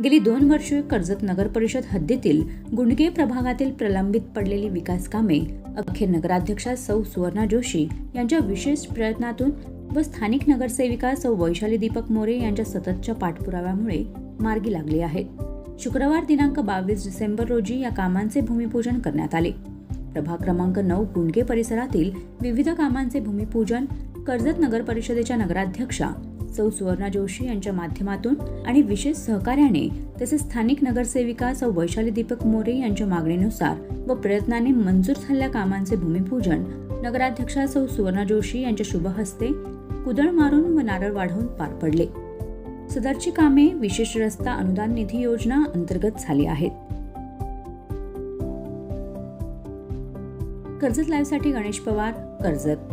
गेली 2 वर्षे कर्जत नगर परिषद हद्दीतील गुंडगे प्रभागातील प्रलंबित पडलेली विकास कामे अखेर नगराध्यक्षा सौ सुवर्णा जोशी यांच्या विशेष प्रयत्नातून व स्थानिक नगरसेविका सौ वैशाली दीपक मोरे यांच्या सततच्या पाठपुराव्यामुळे मार्गी लागली आहेत। शुक्रवार दिनांक 22 डिसेंबर रोजी या कामांचे भूमिपूजन करण्यात आले। प्रभाग क्रमांक 9 गुंडगे परिसरातील विविध कामांचे भूमिपूजन कर्जत नगर परिषदेच्या नगराध्यक्षा सौ सुवर्णा जोशी यांच्या माध्यमातून आणि विशेष सहकार्याने तसेच स्थानिक नगरसेविका सौ वैशाली दीपक मोरे यांच्या मागणीनुसार व प्रयत्नाने मंजूर झालेल्या कामांचे भूमिपूजन नगराध्यक्षा सौ सुवर्णा जोशी यांच्या शुभ हस्ते कुदळ मारून व नारळ वाढवून पार पडले। सदरची कामे विशेष रस्ता अनुदान निधी योजना अंतर्गत झाली आहेत। कर्जत लाईव्हसाठी गणेश पवार, कर्जत।